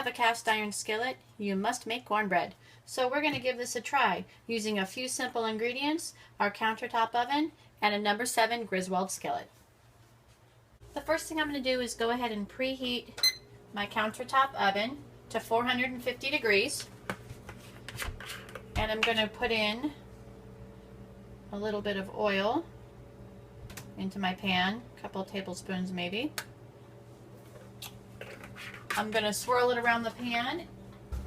a cast iron skillet, you must make cornbread. So we're going to give this a try using a few simple ingredients, our countertop oven, and a number 7 Griswold skillet. The first thing I'm going to do is go ahead and preheat my countertop oven to 450 degrees. And I'm going to put in a little bit of oil into my pan, a couple of tablespoons maybe. I'm going to swirl it around the pan,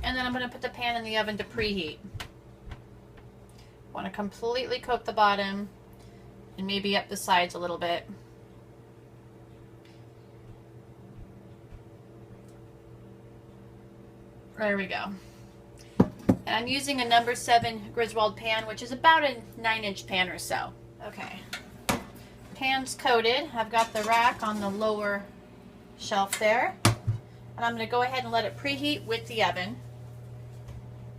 and then I'm going to put the pan in the oven to preheat. I want to completely coat the bottom and maybe up the sides a little bit. There we go. And I'm using a number 7 Griswold pan, which is about a 9-inch pan or so. Okay. Pan's coated. I've got the rack on the lower shelf there. And I'm going to go ahead and let it preheat with the oven.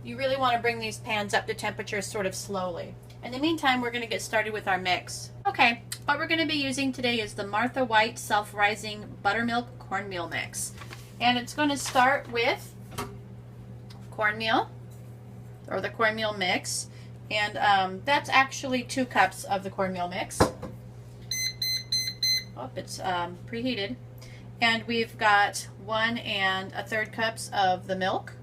You really want to bring these pans up to temperature sort of slowly. In the meantime, we're going to get started with our mix. Okay, what we're going to be using today is the Martha White Self-Rising Buttermilk Cornmeal Mix. And it's going to start with cornmeal, or the cornmeal mix. And that's actually 2 cups of the cornmeal mix. Oh, it's preheated. And we've got 1 1/3 cups of the milk,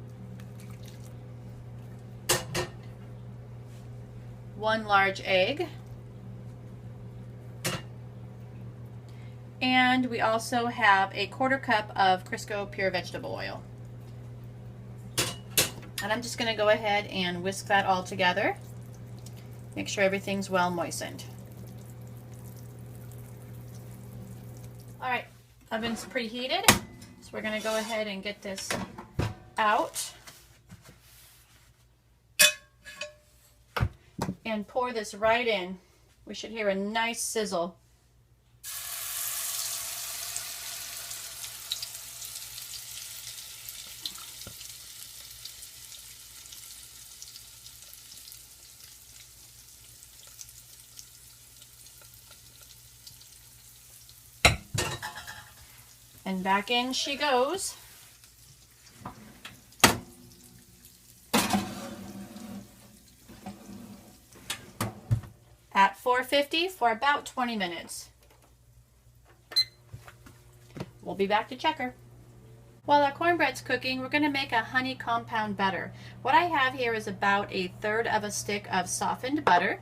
1 large egg, and we also have a 1/4 cup of Crisco pure vegetable oil. And I'm just going to go ahead and whisk that all together. Make sure everything's well moistened. All right. Oven's preheated, so we're going to go ahead and get this out and pour this right in. We should hear a nice sizzle. And back in she goes. At 450 for about 20 minutes. We'll be back to check her. While our cornbread's cooking, we're going to make a honey compound butter. What I have here is about 1/3 of a stick of softened butter.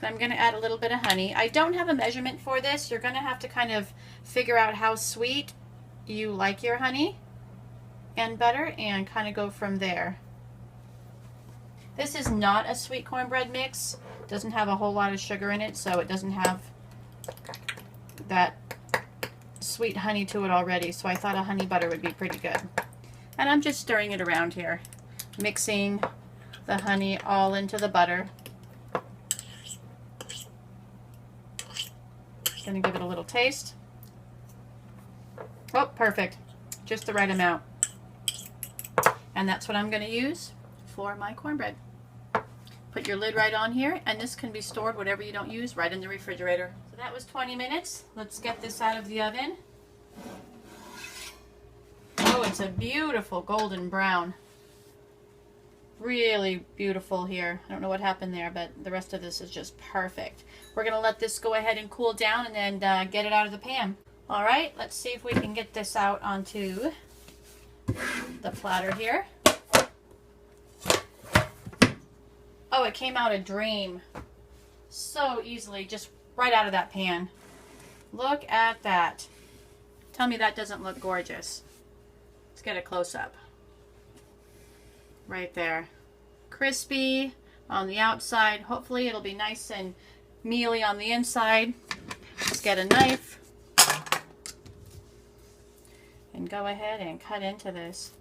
I'm going to add a little bit of honey. I don't have a measurement for this. You're going to have to kind of figure out how sweet you like your honey and butter and kind of go from there. This is not a sweet cornbread mix. It doesn't have a whole lot of sugar in it, so it doesn't have that sweet honey to it already, so I thought a honey butter would be pretty good. And I'm just stirring it around here, mixing the honey all into the butter. Gonna give it a little taste. Oh, perfect. Just the right amount. And that's what I'm going to use for my cornbread. Put your lid right on here, and this can be stored, whatever you don't use, right in the refrigerator. So that was 20 minutes. Let's get this out of the oven. Oh, it's a beautiful golden brown. Really beautiful here. I don't know what happened there, but the rest of this is just perfect. We're going to let this go ahead and cool down and then get it out of the pan. All right, let's see if we can get this out onto the platter here. Oh, it came out a dream. So easily, just right out of that pan. Look at that. Tell me that doesn't look gorgeous. Let's get a close-up. Right there. Crispy on the outside. Hopefully it'll be nice and mealy on the inside. Let's get a knife and go ahead and cut into this.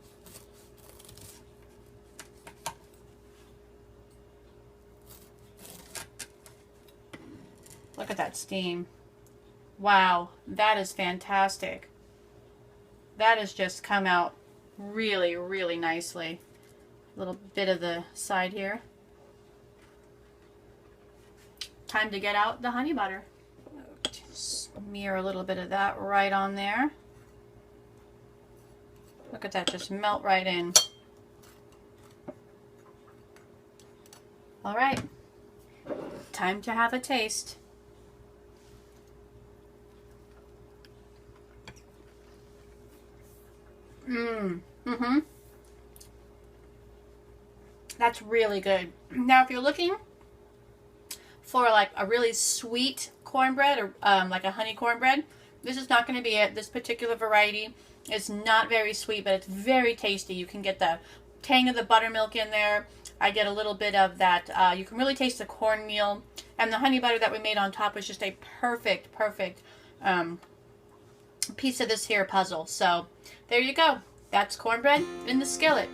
Look at that steam. Wow, that is fantastic. That has just come out really, really nicely. A little bit of the side here. Time to get out the honey butter. Smear a little bit of that right on there. Look at that, just melt right in. All right, time to have a taste. Mm-hmm. That's really good. Now, if you're looking for like a really sweet cornbread or like a honey cornbread, this is not going to be it. This particular variety is not very sweet, but it's very tasty. You can get the tang of the buttermilk in there. I get a little bit of that. You can really taste the cornmeal, and the honey butter that we made on top was just a perfect piece of this here puzzle. So there you go. That's cornbread in the skillet.